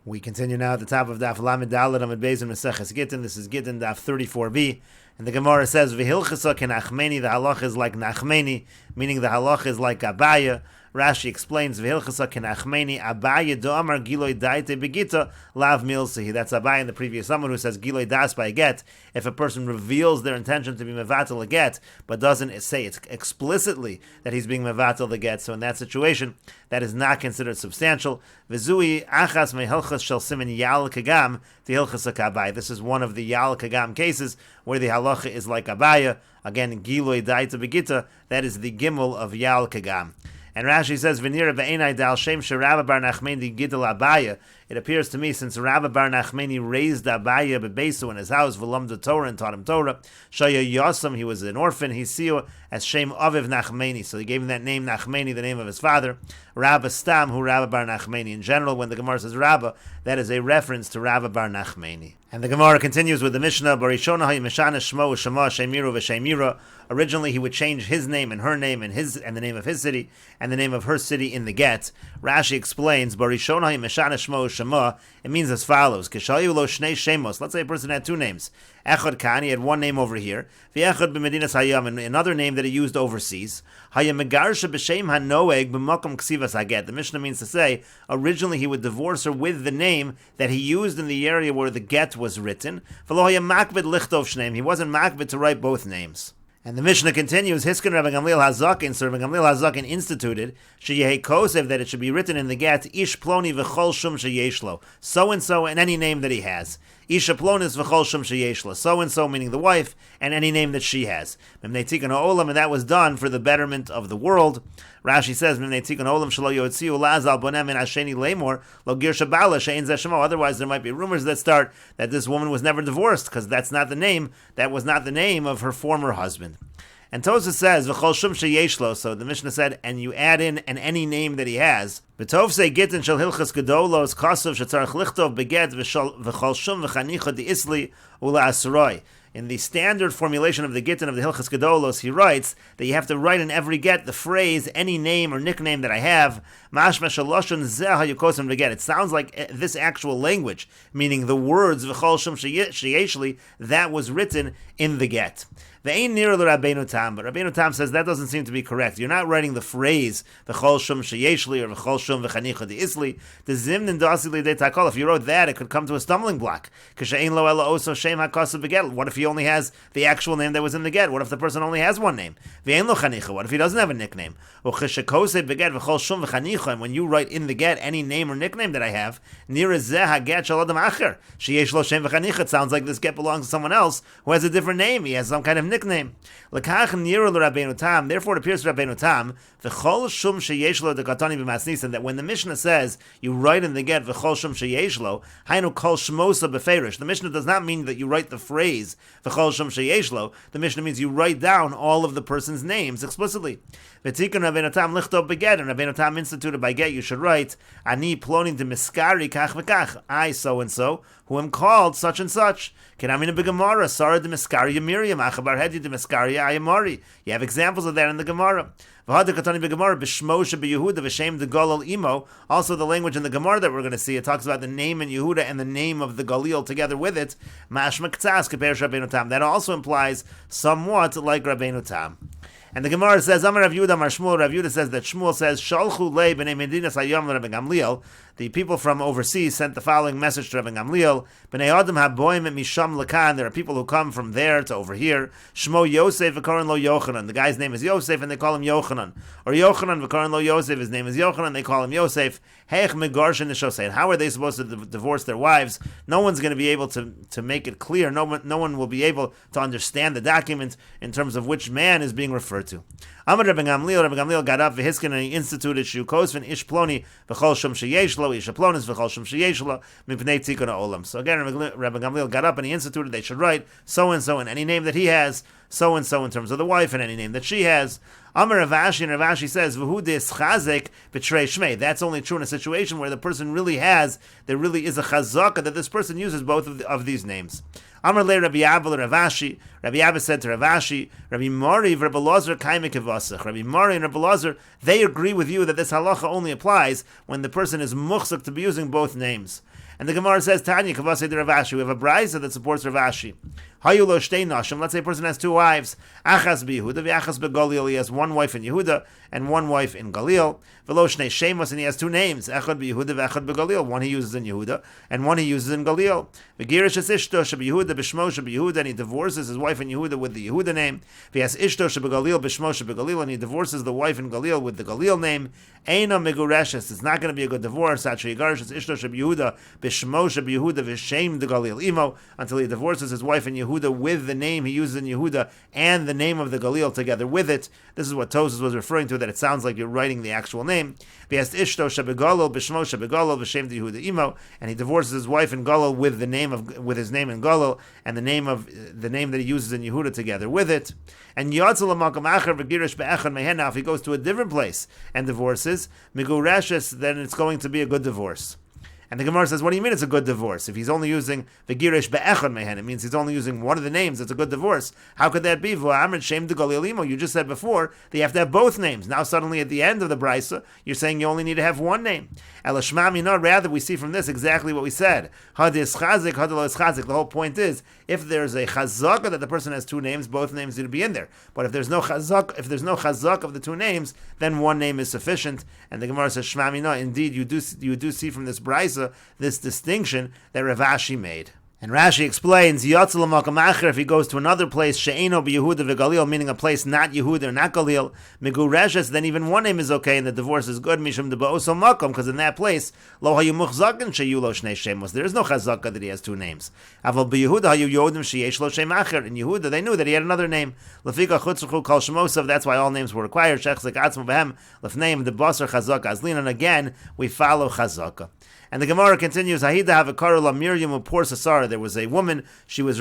We continue now at the top of Daf Lamed Dalet Amud Beis in Meseches Gittin. This is Gittin Daf 34b. And the Gemara says, V'hilchasa kenachmeni, the halach is like Nachmeni, meaning the halach is like Abaya. Rashi explains, V'hilchasa kenachmeni, Abaya do'amar giloi daite begita, lav milsehi. That's Abaya in the previous someone who says giloi das by a get. If a person reveals their intention to be mevatel a get, but doesn't say it explicitly that he's being mevatel the get, so in that situation, that is not considered substantial. V'zui achas mehilchas shel simen yal kagam, v'hilchasa kabaya. This is one of the yal kagam cases where the halacha is like Abaya. Again, giloi daita begita, that is the gimel of yal kagam. And Rashi says, "V'nira be'enai dal shem sheRabba bar Nachmeni gidel Abaya." It appears to me, since Rabba bar Nachmeni raised Abaya bebesu in his house, v'lomda Torah and taught him Torah, shaya yosam, he was an orphan, he siu as shem aviv Nachmeni. So he gave him that name Nachmeni, the name of his father. Rabba stam hu Rabba bar Nachmeni. In general, when the Gemara says Rabba, that is a reference to Rabba bar Nachmeni. And the Gemara continues with the Mishnah, Barishona hayimeshana shmo shema shemiru v'shemira. Originally, he would change his name and her name and the name of his city and the name of her city in the get. Rashi explains, Barishona hayimeshana shmo shema. It means as follows: Kishayu lo shnei shemos. Let's say a person had two names. Echad kan, he had one name over here. V'echad b'medinas hayam, and another name that he used overseas. Hayam megarsha b'shem hanoeg b'makom ksivas haget. The Mishnah means to say, originally he would divorce her with the name that he used in the area where the get was written. V'lo hayam makbid lichtov shneim. He wasn't makbid to write both names. And the Mishnah continues, Hiskin Rabbi Gamliel Hazakin, so Rabbi Gamliel Hazakin instituted, Sheyeh Kosev, that it should be written in the get, Ish Ploni v'chol shum sheyeshlo, so-and-so and any name that he has. Isha Plonis v'chol shum sheyeshlo, so-and-so meaning the wife, and any name that she has. Memnei Tikkun Ha'olam, and that was done for the betterment of the world. Rashi says, Memnei Tikkun Ha'olam shelo yotziu lazal bonem en asheni lemor, lo gir shabala she'en zeh. Otherwise there might be rumors that start that this woman was never divorced, because that's not the name, that was not the name of her former husband. And Tosha says, "V'chol shum sheyeshlo." So the Mishnah said, and you add in any name that he has. B'tov say gittin shel hilchas gedolos kasav shetzarich lichtov beget v'chol shum v'chanicha di'isli ula asroi. In the standard formulation of the Gittin of the Hilchas Gedolos, he writes that you have to write in every get the phrase, any name or nickname that I have. Mashma shaloshon zeh hayukosim beget. It sounds like this actual language, meaning the words v'chol shum sheyeshli, that was written in the get. Ve'ein nira l'Rabbeinu Tam, but Rabbeinu Tam says that doesn't seem to be correct. You're not writing the phrase v'chol shum sheyeshli or v'chol shum v'chanicha di'isli. The zimnin dasi l'idei takol. If you wrote that, it could come to a stumbling block. K'she'ein lo ela oso shem hakasav beget. What if he only has the actual name that was in the get? What if the person only has one name? Ve'ein lo chanicha. What if he doesn't have a nickname? U'cheshekosei beget v'chol shum v'chanicha. And when you write in the get any name or nickname that I have, nira zeh haget shel adam acher sheyesh lo shem v'chanicha. It sounds like this get belongs to someone else who has a different name. He has some kind of nickname. Lekach nira l'Rabbeinu Tam. Therefore, it appears to Rabbeinu Tam v'chol shum sheyesh lo dekatani b'masnisan, that when the Mishnah says you write in the get v'chol shum sheyesh lo, hainu kol shmosa beferish. The Mishnah does not mean that you write the phrase v'chol shum sheyesh lo. The Mishnah means you write down all of the person's names explicitly. V'tikun Rabbeinu Tam lichtov beget, and Rabbeinu Tam instituted by get you should write ani plonin de miskari kach v'kach, I so and so who am called such and such. Kenamina b'Gemara Sarah de miskari Miriam achabar hedi de miskari ayamari. You have examples of that in the Gemara. Also the language in the Gemara that we're going to see, it talks about the name in Yehuda and the name of the Galil together with it. That also implies somewhat like Rabbeinu Tam. And the Gemara says, Amar Rav Yehuda, Amar Shmuel. Rav Yehuda says that Shmuel says, Shalchu lei b'nei medinas hayom l'Rabbi Gamliel. The people from overseas sent the following message to Rabbi Gamliel: B'nei Adam haboim misham lekan. There are people who come from there to over here. Shmo Yosef v'koren lo Yochanan. The guy's name is Yosef, and they call him Yochanan. Or Yochanan v'koren lo Yosef. His name is Yochanan. They call him Yosef. Heich megarshin nishosei. How are they supposed to divorce their wives? No one's going to be able to make it clear. No one will be able to understand the document in terms of which man is being referred to. Amar Rabbi Gamliel got up v'hiskin, and he instituted shukosvin ish ploni v'chol shum sheyesh lo, ish plonis v'chol shum sheyesh lo mipnei tikkun ha'olam. So again, Rabbi Gamliel got up and he instituted they should write so and so in any name that he has, so and so in terms of the wife and any name that she has. Amar Ravashi, and Ravashi says v'hu dischazek b'trei shmei. That's only true in a situation where the person really has, there really is a chazaka that this person uses both of these names. Amar le Rabbi Abba Ravashi. Rabbi Abba said to Ravashi, Rabbi Mori v'Rabbi Lozer kaimik. basach. Rabbi Mari and Rabbi Lazar, they agree with you that this halacha only applies when the person is muchzak to be using both names. And the Gemara says, Tanya, Kavasei de Rav Ashi. We have a brisa that supports Rav Ashi. Hayu lo shtei nashim. Let's say a person has two wives. Achas beYehuda, v'achas beGalil. He has one wife in Yehuda and one wife in Galil. V'lo shnei shemos, and he has two names. Echad beYehuda, v'echad beGalil. One he uses in Yehuda and one he uses in Galil. V'girish es ishto shebeYehuda, b'shmo shebeYehuda, and he divorces his wife in Yehuda with the Yehuda name. V'yas ishto shebeGalil, b'shmo shebeGalil, and he divorces the wife in Galil with the Galil name. Eino megureshes. It's not going to be a good divorce. Actually, yigarish es ishto shebeYehuda, b'shmo shebeYehuda, v'shem de Galil imo, until he divorces his wife in Yehuda with the name he uses in Yehuda and the name of the Galil together with it. This is what Tosas was referring to, that it sounds like you're writing the actual name. And he divorces his wife in Galil with his name in Galil and the name that he uses in Yehuda together with it. And now if he goes to a different place and divorces, then it's going to be a good divorce. And the Gemara says, what do you mean it's a good divorce? If he's only using the Girish be'echad mehen, it means he's only using one of the names. It's a good divorce. How could that be? You just said before that you have to have both names. Now suddenly at the end of the brisa, you're saying you only need to have one name. Rather, we see from this exactly what we said. The whole point is, if there's a chazaka that the person has two names, both names need to be in there. But if there's no chazak of the two names, then one name is sufficient. And the Gemara says, Shema mina, indeed, you do see from this brisa this distinction that Rav Ashi made. And Rashi explains, if he goes to another place, she'eno b'Yehuda v'Galil, meaning a place not Yehuda or not Galil, megureshes, then even one name is okay, and the divorce is good, mishum deba'oso makom, because in that place, lo hayu muchzakin sheyu lo shnei shemos, there is no chazaka that he has two names. Aval b'Yehuda hayu yodim sheyesh lo shem acher, in Yehuda they knew that he had another name. Lefika chutzruchu kol shemosav, that's why all names were required. Shechzik atzmo behem, lefneim debasar chazaka azlin, and again, we follow chazaka. And the Gemara continues, Hahida have a karula Miriam of poor Sarah. There was a woman, she was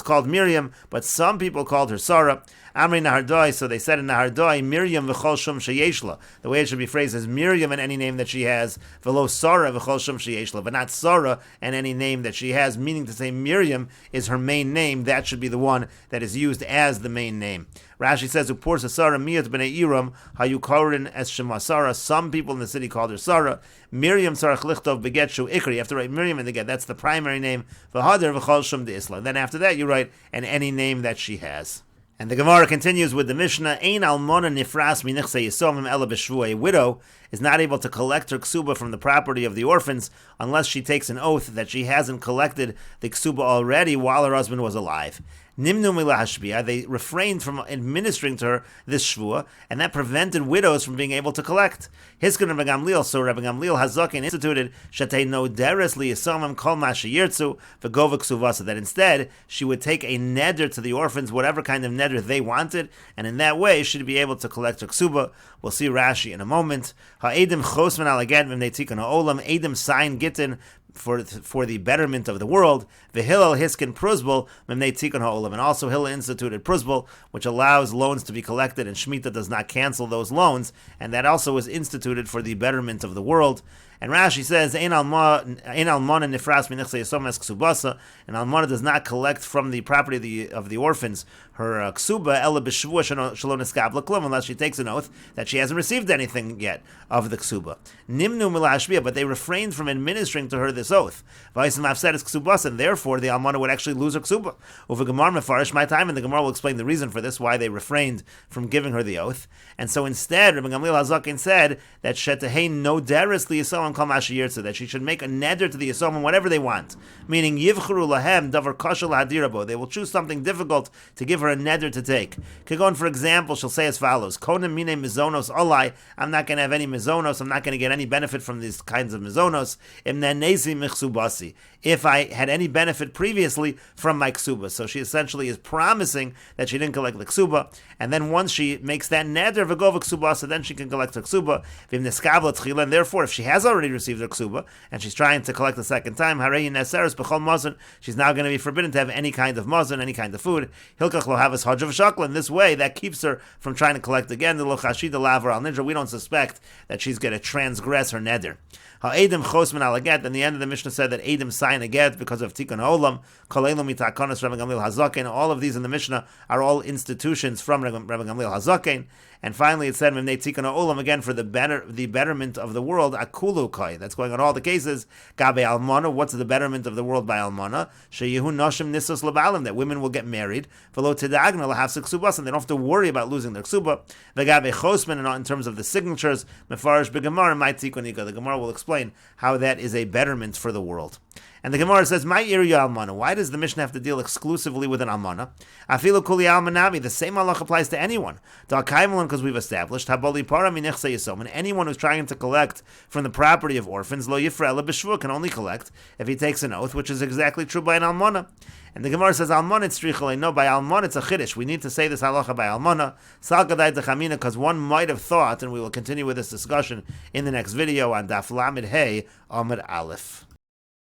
called Miriam, but some people called her Sarah. Amri Nahardoi, so they said in Nahardoi, Miriam v'chol shum sheyeshla. The way it should be phrased is Miriam and any name that she has, v'lo Sarah v'chol shum sheyeshla, but not Sarah and any name that she has, meaning to say Miriam is her main name. That should be the one that is used as the main name. Rashi says, Upor Sarah miyat b'nei Iram, hayu korin es shema Sarah. Some people in the city called her Sarah. Miriam Sarach lichtov beget ikri. You have to write Miriam in the get. That's the primary name. V'hader v'chol shum de'isla. Then after that, you write and any name that she has. And the Gemara continues with the Mishnah, Ein almona nifras minichse yisomim ela b'shvu. A widow is not able to collect her ksuba from the property of the orphans unless she takes an oath that she hasn't collected the ksuba already while her husband was alive. Nimnu milahashbia, they refrained from administering to her this shvua, and that prevented widows from being able to collect. Hiskan Rabbi Gamliel, so Rabbi Gamliel Hazakin instituted shatei no deres liyasamim kol mashayirtzu v'gova ksuvasa, that instead she would take a neder to the orphans, whatever kind of neder they wanted, and in that way she'd be able to collect her ksuba. We'll see Rashi in a moment. Ha'edim chosman alaget v'mnei tikun ha'olam, edim sign gittin for the betterment of the world. V'hillel hiskin pruzbul memnei tikun ha'olam, and also Hillel instituted pruzbul, which allows loans to be collected, and Shemitah does not cancel those loans, and that also was instituted for the betterment of the world. And Rashi says, Ein almana nifras minichse yasom es ksubasa, and almana does not collect from the property of the orphans her ksuba ela b'shvua shelo neskab l'klum, unless she takes an oath that she hasn't received anything yet of the ksuba. Nimnu milashbia, but they refrained from administering to her this oath. V'aysim afset es ksubasa, and therefore the almana would actually lose her ksuba. Uva Gemara mefarish my time, and the Gemara will explain the reason for this, why they refrained from giving her the oath. And so instead, Rabbi Gamliel Hazakin said that shetahei no deres liyasomim kol mashayirtzu, that she should make a neder to the yasomim whatever they want. Meaning yivchuru lahem davar kasha lahadirabo, they will choose something difficult to give her a neder to take. Kagon, for example, she'll say as follows: Konim mine mizonos olai, I'm not going to have any mizonos, I'm not going to get any benefit from these kinds of mizonos. Imnanesi michsubasi, if I had any benefit previously from my ksuba. So she essentially is promising that she didn't collect the ksuba, and then once she makes that neder v'gova ksubasa, then she can collect the ksuba. And therefore, if she has already already received her ksuba, and she's trying to collect the second time, Harei Neseres B'chol Mazon, she's now going to be forbidden to have any kind of mazon, any kind of food. Hilkach lo havas hajj of shakla. In this way, that keeps her from trying to collect again. The lo chashida laver al ninja. We don't suspect that she's going to transgress her neder. Ha'edim chosman al get. In the end of the Mishnah said that edim sign a get because of tikkun ha'olam. Kolelu mitakonos Rebbe Gamliel Hazaken. All of these in the Mishnah are all institutions from Rebbe Gamliel Hazaken. And finally, it said Mimnei tikkun ha'olam again for the betterment of the world. Akulu kai. That's going on all the cases. Gabe almana. What's the betterment of the world by almana? Sheyehu noshim nisos labalim. That women will get married. V'lo tidagna lahafsik ksubas, and they don't have to worry about losing their ksuba. V'gabe chosman, and in terms of the signatures, mefarish begemara my tikkun ika. The Gemara will explain how that is a betterment for the world. And the Gemara says, "My iriya almana." Why does the Mishnah have to deal exclusively with an almana? Afilu kuli almanami. The same halach applies to anyone. Because we've established haboli para minechse yisom, and anyone who's trying to collect from the property of orphans, lo yifrela b'shvua, can only collect if he takes an oath, which is exactly true by an almana. And the Gemara says, "Almana tzrichalei." No, by almana it's a chiddush. We need to say this halacha by almana. Salgadai dechamina, because one might have thought, and we will continue with this discussion in the next video on Daf Lamed Hey Amud Aleph.